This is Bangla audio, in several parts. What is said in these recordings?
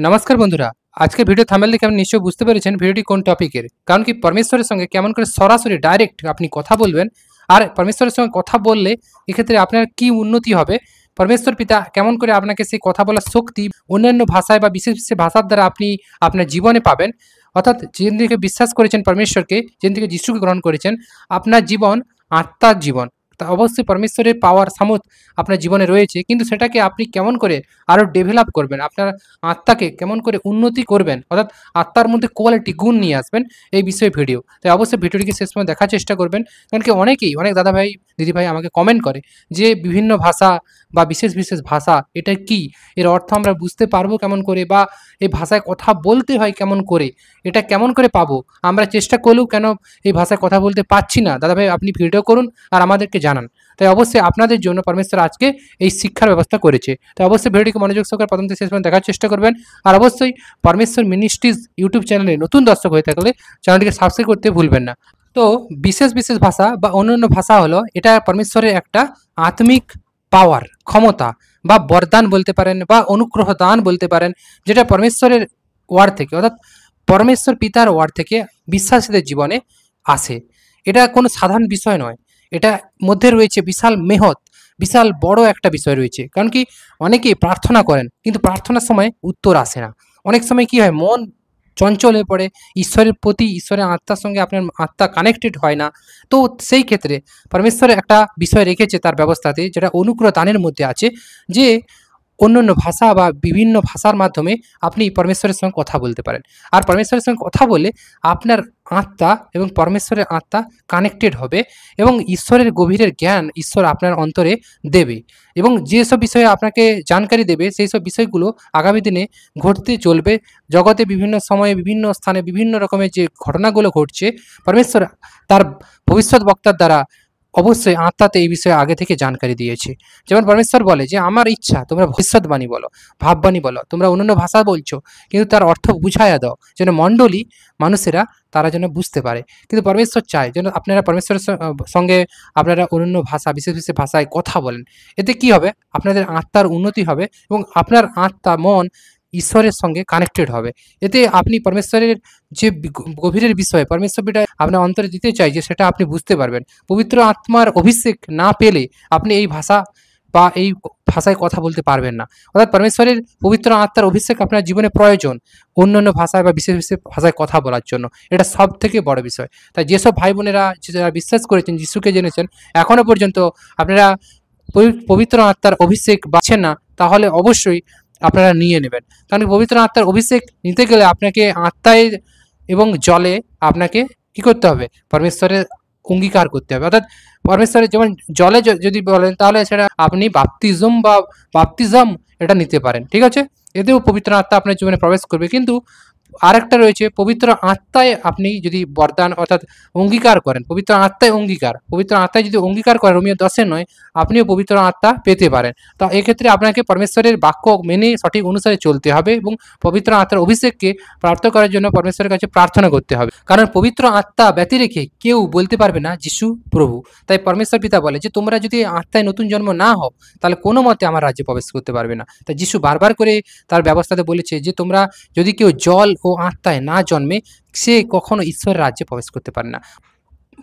নমস্কার বন্ধুরা, আজকের ভিডিও থাম্বনেল দেখে আপনি নিশ্চয়ই বুঝতে পেরেছেন ভিডিওটি কোন টপিকের। কারণ কি পরমেশ্বরের সঙ্গে কেমন করে সরাসরি ডাইরেক্ট আপনি কথা বলবেন, আর পরমেশ্বরের সঙ্গে কথা বললে এক্ষেত্রে আপনার কি উন্নতি হবে, পরমেশ্বর পিতা কেমন করে আপনাকে সেই কথা বলার শক্তি অন্যান্য ভাষায় বা বিশেষ বিশেষ ভাষার দ্বারা আপনি আপনার জীবনে পাবেন। অর্থাৎ যেদিন থেকে বিশ্বাস করেছেন পরমেশ্বরকে, যেদিন থেকে যিশুকে গ্রহণ করেছেন, আপনার জীবন আত্মার জীবন। তা অবশ্যই পরমেশ্বরের পাওয়ার সামর্থ্য আপনার জীবনে রয়েছে, কিন্তু সেটাকে আপনি কেমন করে আরও ডেভেলপ করবেন, আপনার আত্মাকে কেমন করে উন্নতি করবেন, অর্থাৎ আত্মার মধ্যে কোয়ালিটি গুণ নিয়ে আসবেন, এই বিষয়ে ভিডিও। তাই অবশ্যই ভিডিওটিকে শেষ সময় দেখার চেষ্টা করবেন। কারণ কি অনেক দাদাভাই দিদিভাই আমাকে কমেন্ট করে যে বিভিন্ন ভাষা বা বিশেষ বিশেষ ভাষা এটা কি, এর অর্থ আমরা বুঝতে পারবো কেমন করে, বা এই ভাষায় কথা বলতে হয় কেমন করে, এটা কেমন করে পাবো, আমরা চেষ্টা করলেও কেন এই ভাষায় কথা বলতে পারছি না। দাদাভাই আপনি ভিডিও করুন আর আমাদেরকে জানান। তাই অবশ্যই আপনাদের জন্য পরমেশ্বর আজকে এই শিক্ষার ব্যবস্থা করেছে। তাই অবশ্যই ভিডিওটিকে মনোযোগ সহকারে প্রথম থেকে শেষ পর্যন্ত দেখার চেষ্টা করবেন। আর অবশ্যই পরমেশ্বর মিনিস্ট্রিজ ইউটিউব চ্যানেলে নতুন দর্শক হয়ে থাকলে চ্যানেলটিকে সাবস্ক্রাইব করতে ভুলবেন না। তো বিশেষ বিশেষ ভাষা বা অন্যান্য ভাষা হলো এটা পরমেশ্বরের একটা আত্মিক পাওয়ার, ক্ষমতা বা বরদান বলতে পারেন, বা অনুগ্রহ দান বলতে পারেন, যেটা পরমেশ্বরের ওয়ার্ড থেকে, অর্থাৎ পরমেশ্বর পিতার ওয়ার্ড থেকে বিশ্বাসীদের জীবনে আসে। এটা কোনো সাধারণ বিষয় নয়, এটা মধ্যে রয়েছে বিশাল মেহৎ, বিশাল বড় একটা বিষয় রয়েছে। কারণ কি অনেকেই প্রার্থনা করেন কিন্তু প্রার্থনার সময় উত্তর আসে না। অনেক সময় কি হয়, মন চঞ্চল হয়ে পড়ে, ঈশ্বরের প্রতি, ঈশ্বরের আত্মার সঙ্গে আপনার আত্মা কানেক্টেড হয় না। তো সেই ক্ষেত্রে পরমেশ্বর একটা বিষয় রেখেছে তার ব্যবস্থাতে, যেটা অনুগ্রহ দানের মধ্যে আছে, যে অন্যান্য ভাষা বা বিভিন্ন ভাষার মাধ্যমে আপনি পরমেশ্বরের সঙ্গে কথা বলতে পারেন। আর পরমেশ্বরের সঙ্গে কথা বলে আপনার আত্মা এবং পরমেশ্বরের আত্মা কানেক্টেড হবে, এবং ঈশ্বরের গভীরের জ্ঞান ঈশ্বর আপনার অন্তরে দেবে, এবং যেসব বিষয়ে আপনাকে জানকারি দেবে সেই সব বিষয়গুলো আগামী দিনে ঘটতে চলবে। জগতে বিভিন্ন সময়ে বিভিন্ন স্থানে বিভিন্ন রকমের যে ঘটনাগুলো ঘটছে, পরমেশ্বর তার ভবিষ্যৎ বক্তার দ্বারা অবশ্যই আত্মাতে এই বিষয়ে আগে থেকে জানকারি দিয়েছে। যেমন পরমেশ্বর বলে যে আমার ইচ্ছা তোমরা ভবিষ্যৎবাণী বলো, ভাববাণী বলো, তোমরা অন্যান্য ভাষা বলছো কিন্তু তার অর্থ বুঝাইয়া দাও, যেন মণ্ডলী মানুষেরা তারা যেন বুঝতে পারে। কিন্তু পরমেশ্বর চায় যেন আপনারা পরমেশ্বরের সঙ্গে আপনারা অন্যান্য ভাষা, বিশেষ বিশেষ ভাষায় কথা বলেন। এতে কি হবে, আপনাদের আত্মার উন্নতি হবে এবং আপনার আত্মা মন ঈশ্বরের সঙ্গে কানেক্টেড হবে। এতে আপনি পরমেশ্বরের যে গভীরের বিষয় পরমেশ্বর বিটা আপনার অন্তরে দিতে চাই, যে সেটা আপনি বুঝতে পারবেন। পবিত্র আত্মার অভিষেক না পেলে আপনি এই ভাষা বা এই ভাষায় কথা বলতে পারবেন না। অর্থাৎ পরমেশ্বরের পবিত্র আত্মার অভিষেক আপনার জীবনে প্রয়োজন অন্যান্য ভাষায় বা বিশেষ বিশেষ ভাষায় কথা বলার জন্য। এটা সব থেকে বড় বিষয়। তাই যেসব ভাই বোনেরা যারা বিশ্বাস করেছেন, যিশুকে জেনেছেন, এখনো পর্যন্ত আপনারা পবিত্র আত্মার অভিষেক পাচ্ছেন না, তাহলে অবশ্যই আপনারা নিয়ে নেবেন। কারণ পবিত্র আত্মার অভিষেক নিতে গেলে আপনাকে আত্মায় এবং জলে আপনাকে কি করতে হবে, পরমেশ্বরের অঙ্গীকার করতে হবে। অর্থাৎ পরমেশ্বরের যেমন জলে যদি বলেন, তাহলে সেটা আপনি বাপ্তিজম এটা নিতে পারেন, ঠিক আছে। এতেও পবিত্র আত্মা আপনার জীবনে প্রবেশ করবে। কিন্তু আরেকটা রয়েছে, পবিত্র আত্মায় আপনি যদি বরদান অর্থাৎ অঙ্গীকার করেন, পবিত্র আত্মায় অঙ্গীকার, পবিত্র আত্মায় যদি অঙ্গীকার করেন, রোমিও 10 নয়, আপনিও পবিত্র আত্মা পেতে পারেন। তো এক্ষেত্রে আপনাকে পরমেশ্বরের বাক্য মেনে সঠিক অনুসারে চলতে হবে এবং পবিত্র আত্মার অভিষেককে প্রাপ্ত করার জন্য পরমেশ্বরের কাছে প্রার্থনা করতে হবে। কারণ পবিত্র আত্মা ব্যতি রেখে কেউ বলতে পারবে না যিশু প্রভু। তাই পরমেশ্বর পিতা বলে যে তোমরা যদি আত্মায় নতুন জন্ম না হও, তাহলে কোনো মতে আমার রাজ্যে প্রবেশ করতে পারবে না। তাই যিশু বারবার করে তার ব্যবস্থাতে বলেছে যে তোমরা যদি কেউ জল ও আত্মায় না জন্মে, সে কখনো ঈশ্বরের রাজ্যে প্রবেশ করতে পারে না।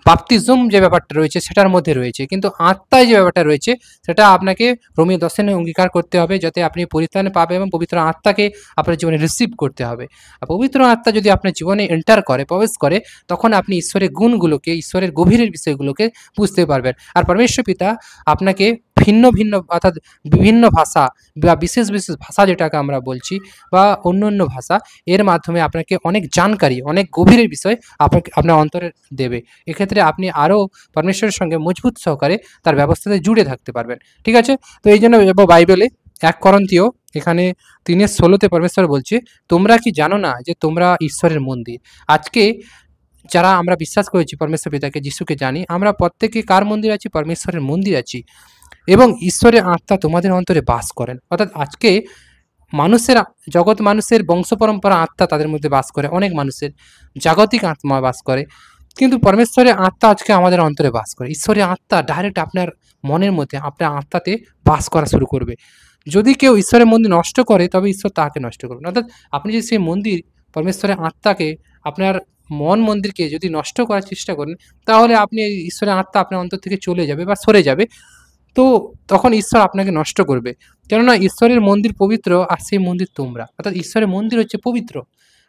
বাপ্তিজম যে ব্যাপারটা রয়েছে সেটার মধ্যে রয়েছে, কিন্তু আত্মায় যে ব্যাপারটা রয়েছে সেটা আপনাকে রোমিও 10 অঙ্গীকার করতে হবে, যাতে আপনি পরিত্রাণ পাবেন এবং পবিত্র আত্মাকে আপনার জীবনে রিসিভ করতে হবে। আর পবিত্র আত্মা যদি আপনার জীবনে এন্টার করে, প্রবেশ করে, তখন আপনি ঈশ্বরের গুণগুলোকে, ঈশ্বরের গভীরের বিষয়গুলোকে বুঝতে পারবেন। আর পরমেশ্বর পিতা আপনাকে ভিন্ন ভিন্ন অর্থাৎ বিভিন্ন ভাষা বা বিশেষ বিশেষ ভাষা যেটাকে আমরা বলছি, বা অন্য অন্য ভাষা, এর মাধ্যমে আপনাকে অনেক জানকারি, অনেক গভীরের বিষয় আপনাকে আপনার অন্তরে দেবে। এক্ষেত্রে আপনি আরও পরমেশ্বরের সঙ্গে মজবুত সহকারে তার ব্যবস্থাতে জুড়ে থাকতে পারবেন, ঠিক আছে। তো এই জন্য বাইবেলে 1 করন্থীয় এখানে 3:16 পরমেশ্বর বলছে, তোমরা কি জানো না যে তোমরা ঈশ্বরের মন্দির। আজকে যারা আমরা বিশ্বাস করেছি পরমেশ্বর পিতাকে, যিশুকে জানি, আমরা প্রত্যেকে কার মন্দির আছি, পরমেশ্বরের মন্দির আছি, এবং ঈশ্বরের আত্মা তোমাদের অন্তরে বাস করেন। অর্থাৎ আজকে মানুষের, জগৎ মানুষের বংশ পরম্পরা আত্মা তাদের মধ্যে বাস করে, অনেক মানুষের জাগতিক আত্মা বাস করে, কিন্তু পরমেশ্বরের আত্মা আজকে আমাদের অন্তরে বাস করে। ঈশ্বরের আত্মা ডাইরেক্ট আপনার মনের মধ্যে, আপনার আত্মাতে বাস করা শুরু করবে। যদি কেউ ঈশ্বরের মন্দির নষ্ট করে তবে ঈশ্বর তাকে নষ্ট করবেন। অর্থাৎ আপনি যদি সেই মন্দির পরমেশ্বরের আত্মাকে, আপনার মন মন্দিরকে যদি নষ্ট করার চেষ্টা করেন, তাহলে আপনি এই ঈশ্বরের আত্মা আপনার অন্তর থেকে চলে যাবে বা সরে যাবে। তো তখন ঈশ্বর আপনাকে নষ্ট করবে। কেননা ঈশ্বরের মন্দির পবিত্র, আর সেই মন্দির তোমরা। অর্থাৎ ঈশ্বরের মন্দির হচ্ছে পবিত্র,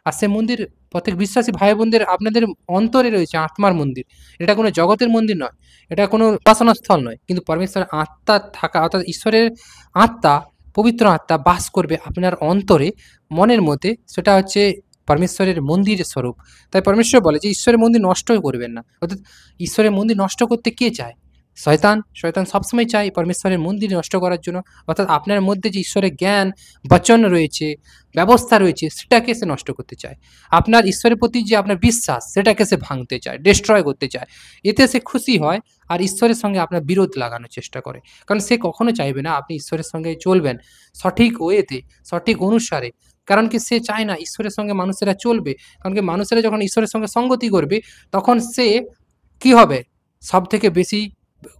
আর সেই মন্দির প্রত্যেক বিশ্বাসী ভাই বোনদের আপনাদের অন্তরে রয়েছে আত্মার মন্দির। এটা কোনো জগতের মন্দির নয়, এটা কোনো উপাসনা স্থল নয়, কিন্তু পরমেশ্বরের আত্মা থাকা, অর্থাৎ ঈশ্বরের আত্মা, পবিত্র আত্মা বাস করবে আপনার অন্তরে, মনের মধ্যে। সেটা হচ্ছে পরমেশ্বরের মন্দিরের স্বরূপ। তাই পরমেশ্বর বলে যে ঈশ্বরের মন্দির নষ্ট করবেন না। অর্থাৎ ঈশ্বরের মন্দির নষ্ট করতে কে চায়? শয়তান সবসময় চায় পরমেশ্বরের মন্দির নষ্ট করার জন্য। অর্থাৎ আপনার মধ্যে যে ঈশ্বরের জ্ঞান, বচন রয়েছে, ব্যবস্থা রয়েছে, সেটাকে সে নষ্ট করতে চায়। আপনার ঈশ্বরের প্রতি যে আপনার বিশ্বাস, সেটাকে সে ভাঙতে চায়, ডিস্ট্রয় করতে চায়। এতে সে খুশি হয়, আর ঈশ্বরের সঙ্গে আপনার বিরোধ লাগানোর চেষ্টা করে। কারণ সে কখনো চাইবে না আপনি ঈশ্বরের সঙ্গে চলবেন সঠিক ওয়েতে, সঠিক অনুসারে। কারণ কি সে চায় না ঈশ্বরের সঙ্গে মানুষেরা চলবে। কারণ কি মানুষেরা যখন ঈশ্বরের সঙ্গে সঙ্গতি করবে, তখন সে কি হবে? সব থেকে বেশি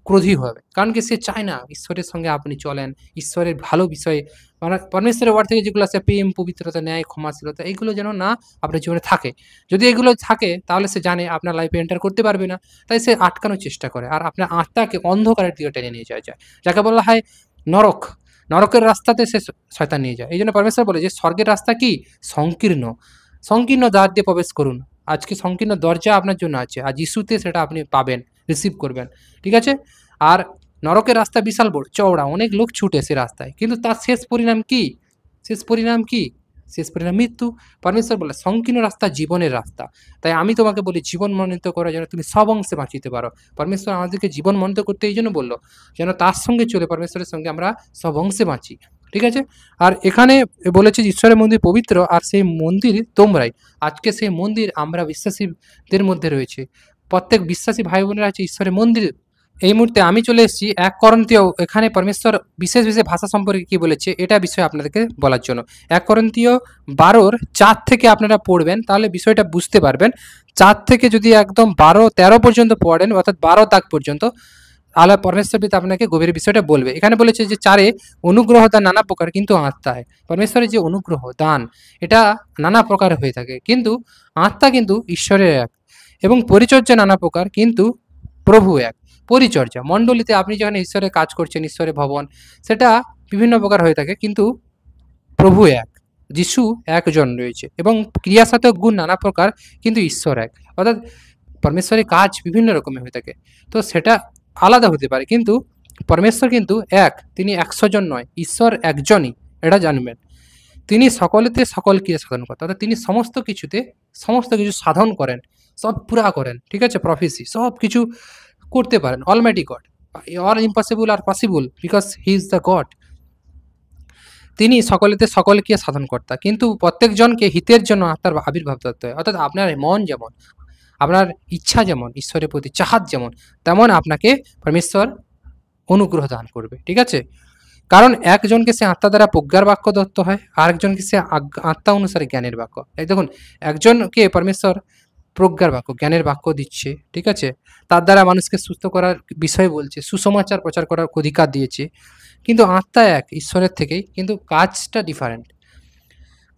ক্রোধী হবে। কারণ কি সে চায় না ঈশ্বরের সঙ্গে আপনি চলেন, ঈশ্বরের ভালো বিষয়ে, মানে পরমেশ্বরের ওয়ার্ড থেকে যেগুলো আছে, প্রেম, পবিত্রতা, ন্যায়, ক্ষমাশীলতা, এগুলো যেন না আপনার জীবনে থাকে। যদি এগুলো থাকে তাহলে সে জানে আপনার লাইফে এন্টার করতে পারবে না। তাই সে আটকানোর চেষ্টা করে, আর আপনার আত্মাকে অন্ধকারের দিকে টেনে নিয়ে যাওয়া যায়, যাকে বলা হয় নরক। নরকের রাস্তাতে সে শয়তান নিয়ে যায়। এই জন্য পরমেশ্বর বলে যে স্বর্গের রাস্তা কি? সংকীর্ণ। সংকীর্ণ দ্বার দিয়ে প্রবেশ করুন। আজকে সংকীর্ণ দরজা আপনার জন্য আছে, আর যিশুতে সেটা আপনি পাবেন, রিসিভ করবেন। ঠিক আছে? আর নরকের রাস্তা বিশাল বড়, চওড়া, অনেক লোক ছুটে সে রাস্তায়, কিন্তু তার শেষ পরিণাম কি? শেষ পরিণাম কি? শেষ পরিণাম মৃত্যু। পরমেশ্বর বলে সংকীর্ণ রাস্তা জীবনের রাস্তা। তাই আমি তোমাকে বলি জীবন মনোনীত করার জন্য তুমি সব অংশে বাঁচিতে পারো। পরমেশ্বর আমাদেরকে জীবন মনোনীত করতে এই জন্য বললো, যেন তার সঙ্গে চলে পরমেশ্বরের সঙ্গে আমরা সব অংশে বাঁচি। ঠিক আছে? আর এখানে বলেছে যে ঈশ্বরের মন্দির পবিত্র, আর সেই মন্দির তোমরাই। আজকে সেই মন্দির আমরা বিশ্বাসীদের মধ্যে রয়েছে। প্রত্যেক বিশ্বাসী ভাই বোনেরা আছে ঈশ্বরের মন্দির। এই মুহূর্তে আমি চলে এসেছি 1 করন্থীয়, এখানে পরমেশ্বর বিশেষ বিশেষ ভাষা সম্পর্কে কি বলেছে এটা বিষয়ে আপনাদেরকে বলার জন্য। 1 করন্থীয় 12-4 থেকে আপনারা পড়বেন, তাহলে বিষয়টা বুঝতে পারবেন। 4 থেকে যদি একদম 12-13 পর্যন্ত পড়েন, অর্থাৎ 12 দাগ পর্যন্ত, তাহলে পরমেশ্বর পিতা আপনাকে গভীর বিষয়টা বলবে। এখানে বলেছে যে 4-এ অনুগ্রহ দান নানা প্রকার, কিন্তু আত্মায়। পরমেশ্বরের যে অনুগ্রহ দান, এটা নানা প্রকার হয়ে থাকে, কিন্তু আত্মা কিন্তু ঈশ্বরের এক। এবং পরিচর্যা নানা প্রকার, কিন্তু প্রভু এক। পরিচর্যা মণ্ডলীতে আপনি যখন ঈশ্বরের কাজ করছেন, ঈশ্বরের ভবন, সেটা বিভিন্ন প্রকার হয়ে থাকে, কিন্তু প্রভু এক, যিশু একজন রয়েছে। এবং ক্রিয়াসাধক গুণ নানা প্রকার, কিন্তু ঈশ্বর এক। অর্থাৎ পরমেশ্বরের কাজ বিভিন্ন রকমের হয়ে থাকে, তো সেটা আলাদা হতে পারে, কিন্তু পরমেশ্বর কিন্তু এক। তিনি 100 জন নয়, ঈশ্বর একজনই, এটা জানবেন। তিনি সকলেতে সকল ক্রিয়া সাধন করেন, অর্থাৎ তিনি সমস্ত কিছুতে সমস্ত কিছু সাধন করেন, সব পুরা করেন। ঠিক আছে? প্রফেসি সব কিছু করতে পারেন। অলমাইটি গড, অল ইম্পসিবল আর possible, because he is the God. তিনি সকলেতে সকল ক্রিয়া সাধন কর্তা, কিন্তু প্রত্যেকজনকে হিতের জন্য আত্মার আবির্ভাব করতে হয়। অর্থাৎ আপনার মন যেমন, আপনার ইচ্ছা যেমন, ঈশ্বরের প্রতি চাহাত যেমন, তেমন আপনাকে পরমেশ্বর অনুগ্রহ দান করবে। ঠিক আছে? কারণ একজনকে সে আত্মা দ্বারা প্রজ্ঞার বাক্য দত্ত হয়, আরেকজনকে সে আত্মা অনুসারে জ্ঞানের বাক্য। এই দেখুন, একজনকে পরমেশ্বর প্রজ্ঞার বাক্য, জ্ঞানের বাক্য দিচ্ছে। ঠিক আছে? তার দ্বারা মানুষকে সুস্থ করার বিষয় বলছে, সুসমাচার প্রচার করার অধিকার দিয়েছে। কিন্তু আত্মা এক ঈশ্বরের থেকেই, কিন্তু কাজটা ডিফারেন্ট।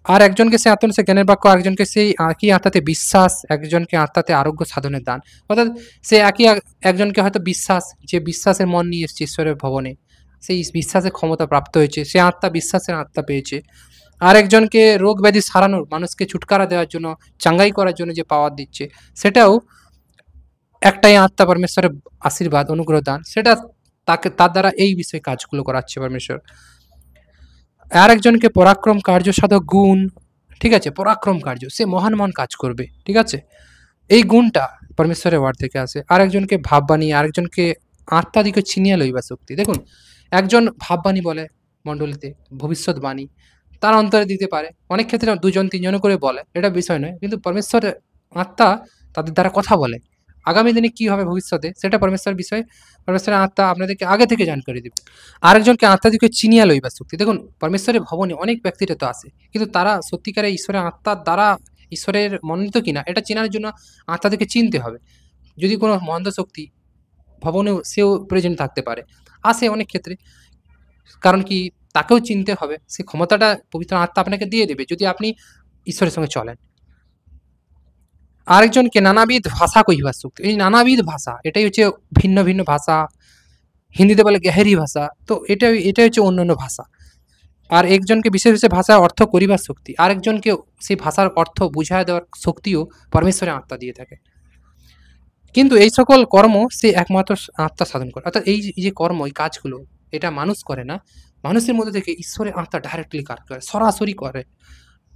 আর একজনকে সে আত্মা অনুসারে জ্ঞানের বাক্য, আরেকজনকে সেই একই আত্মাতে বিশ্বাস, একজনকে আত্মাতে আরোগ্য সাধনের দান। অর্থাৎ সে একই একজনকে হয়তো বিশ্বাস, যে বিশ্বাসের মন নিয়ে এসছে ঈশ্বরের ভবনে, সেই বিশ্বাসের ক্ষমতা প্রাপ্ত হয়েছে, সে আত্মা বিশ্বাসের আত্মা পেয়েছে। আর একজনকে রোগ ব্যাধি সারানোর, মানুষকে ছুটকারা দেওয়ার জন্য, চাঙ্গাই করার জন্য যে পাওয়ার দিচ্ছে, সেটাও একটাই আত্মা, পরমেশ্বরের আশীর্বাদ, অনুগ্রহ দান, সেটা তাকে, তার দ্বারা এই বিষয়ে কাজগুলো করাচ্ছে পরমেশ্বর। আর একজনকে পরাক্রম কার্য সাধক গুণ। ঠিক আছে? পরাক্রম কার্য, সে মহান মহান কাজ করবে। ঠিক আছে? এই গুণটা পরমেশ্বরের ওয়ার্ড থেকে আসে। আর একজনকে ভাববাণী, আরেকজনকে আত্মাদিকে চিনিয়া লইবা শক্তি। দেখুন, একজন ভাববাণী বলে মণ্ডলীতে, ভবিষ্যৎবাণী তার অন্তরে দিতে পারে। অনেক ক্ষেত্রে 2-3 করে বলে, এটা বিষয় নয়, কিন্তু পরমেশ্বরের আত্মা তাদের দ্বারা কথা বলে। আগামী দিনে কি হবে ভবিষ্যতে, সেটা পরমেশ্বরের বিষয়। পরমেশ্বরের আত্মা আপনাদেরকে আগে থেকে জানকারি দেবে। আরেকজনকে আত্মাদিকে চিনিয়া লইবা শক্তি। দেখুন, পরমেশ্বরের ভবনে অনেক ব্যক্তিরা তো আসে, কিন্তু তারা সত্যিকারে ঈশ্বরের আত্মার দ্বারা ঈশ্বরের মনোনীত কিনা, এটা চেনার জন্য আত্মাদেরকে চিনতে হবে। যদি কোনো মন্দ শক্তি ভবনেও, সেও প্রেজেন্ট থাকতে পারে, আসে অনেক ক্ষেত্রে। কারণ কি, তাকেও চিনতে হবে। সেই ক্ষমতাটা পবিত্র আত্মা আপনাকে দিয়ে দেবে যদি আপনি ঈশ্বরের সঙ্গে চলেন। আরেকজনকে নানাবিধ ভাষা কহিবার শক্তি। এই নানাবিধ ভাষা এটাই হচ্ছে ভিন্ন, ভিন্ন ভাষা। হিন্দিতে বলে গেহেরি ভাষা। তো এটাই হচ্ছে অন্যান্য ভাষা। আর একজনকে বিশেষ, বিশেষ ভাষার অর্থ করিবার শক্তি। আরেকজনকে সেই ভাষার অর্থ বুঝাইয়া দেওয়ার শক্তিও পরমেশ্বরের আত্মা দিয়ে থাকে। কিন্তু এই সকল কর্ম সে একমাত্র আত্মা সাধন করে। অর্থাৎ এই যে কর্ম, এই কাজগুলো এটা মানুষ করে না। মানুষের মধ্যে থেকে ঈশ্বরের আত্মা ডাইরেক্টলি কাজ করে, সরাসরি করে।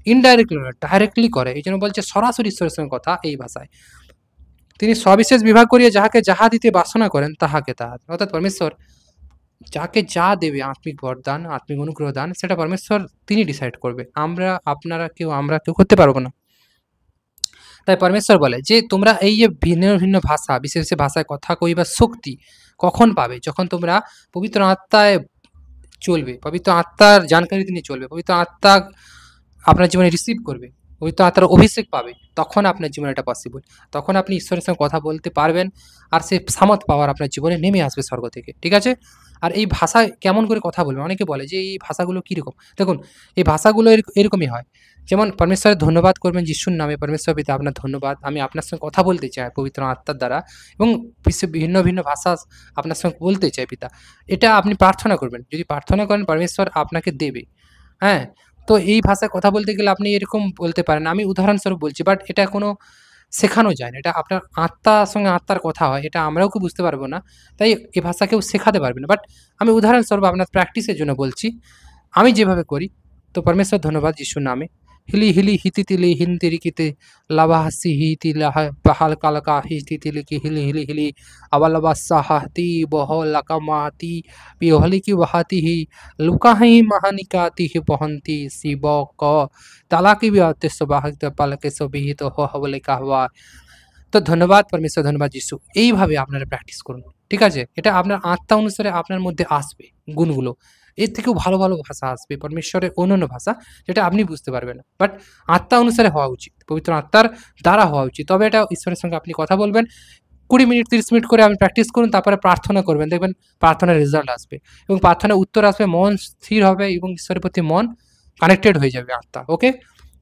ইনডাইরেক্টলি নয়, ডাইরেক্টলি করে। এইজন্য বলছে সরাসরি ঈশ্বরের সঙ্গে কথা এই ভাষায়। তিনি সবিশেষ বিভাগ করিয়া যাহাকে যাহা দিতে বাসনা করেন তাহাকে তাহা। অর্থাৎ পরমেশ্বর যাকে যা দেবে আত্মিক বরদান, আত্মিক অনুগ্রহ দান সেটা পরমেশ্বর তিনি ডিসাইড করবে। আমরা কেউ করতে পারবো না। তাই পরমেশ্বর বলে যে তোমরা এই যে ভিন্ন ভিন্ন ভাষা, বিশেষ বিশেষ ভাষায় কথা কইবার শক্তি কখন পাবে? যখন তোমরা পবিত্র আত্মায় চলবে, পবিত্র আত্মার জানকারি তিনি চলবে, পবিত্র আত্মা আপনার জীবনে রিসিভ করবে, পবিত্র আত্মার অভিষেক পাবে, তখন আপনার জীবনে এটা পসিবল। তখন আপনি ঈশ্বরের সঙ্গে কথা বলতে পারবেন, আর সেই সামর্থ পাওয়ার আপনার জীবনে নেমে আসবে স্বর্গ থেকে। ঠিক আছে? আর এই ভাষায় কেমন করে কথা বলবেন? অনেকে বলে যে এই ভাষাগুলো কীরকম? দেখুন, এই ভাষাগুলো এরকমই হয়। যেমন পরমেশ্বরের ধন্যবাদ করবেন যিশুর নামে, পরমেশ্বর পিতা আপনার ধন্যবাদ, আমি আপনার সঙ্গে কথা বলতে চাই পবিত্র আত্মার দ্বারা, এবং ভিন্ন ভিন্ন ভাষা আপনার সঙ্গে বলতে চাই পিতা। এটা আপনি প্রার্থনা করবেন। যদি প্রার্থনা করেন পরমেশ্বর আপনাকে দেবে। হ্যাঁ? তো এই ভাষায় কথা বলতে গেলে আপনি এরকম বলতে পারেন। আমি উদাহরণস্বরূপ বলছি, বাট এটা কোনো শেখানো যায় না। এটা আপনার আত্মার সঙ্গে আত্মার কথা হয়। এটা আমরাও কেউ বুঝতে পারবো না। তাই এ ভাষা কেউ শেখাতে পারবে না। বাট আমি উদাহরণস্বরূপ আপনার প্র্যাকটিসের জন্য বলছি। আমি যেভাবে করি, তো পরমেশ্বর ধন্যবাদ যিশুর নামে। হিলি হিলি হিতিতিলি হিনতিরিকিতে লাভাহাসি হিতি লাহা বাহাল কালাকা হিতিতিলিকি হিলি হিলি হিলি আবালাবা সাহাতি বহ লাকামাতি বিহলিকি বাহাতিহি লুকাহি মাহানিকাতিহি বহন্তি শিব ক তালাকি বিহতে সবাহিত পালকে সবিহিত হবলে কাহওয়া। তো ধন্যবাদ পরমেশ্বর, ধন্যবাদ যিশু। এইভাবে আপনারা প্র্যাকটিস করুন। ঠিক আছে? এটা আপনার আত্মা অনুসারে আপনার মধ্যে আসবে গুণগুলো। এর থেকেও ভালো, ভালো ভাষা আসবে পরমেশ্বরের অন্যান্য ভাষা, যেটা আপনি বুঝতে পারবেন না। বাট আত্মা অনুসারে হওয়া উচিত। পবিত্র আত্মার দ্বারা হওয়া উচিত। তবে এটা ঈশ্বরের সঙ্গে আপনি কথা বলবেন। ২০ মিনিট ৩০ মিনিট করে আপনি প্র্যাকটিস করুন, তারপরে প্রার্থনা করবেন। দেখবেন প্রার্থনার রেজাল্ট আসবে এবং প্রার্থনার উত্তর আসবে, মন স্থির হবে এবং ঈশ্বরের প্রতি মন কানেক্টেড হয়ে যাবে আত্মা। ওকে?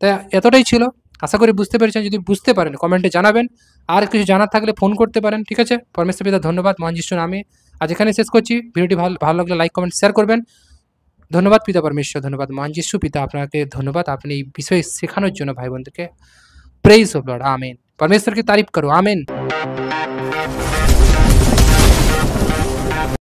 তাই এতটাই ছিল। আশা করি বুঝতে পেরেছেন। যদি বুঝতে পারেন কমেন্টে জানাবেন। আর কিছু জানার থাকলে ফোন করতে পারেন। ঠিক আছে? পরমেশ্বর পিতা ধন্যবাদ মহান যিশুর নামে আজ এখানে শেষ করছি। ভিডিওটি ভালো লাগলে লাইক, কমেন্ট, শেয়ার করবেন। ধন্যবাদ পিতা পরমেশ্বর, ধন্যবাদ মহান যিশু পিতা, আপনাকে ধন্যবাদ আপনি এই বিষয় শেখানোর জন্য ভাই বোনদেরকে। Praise of Lord. আমেন। परमेश्वर की तारीफ करो। आमीन।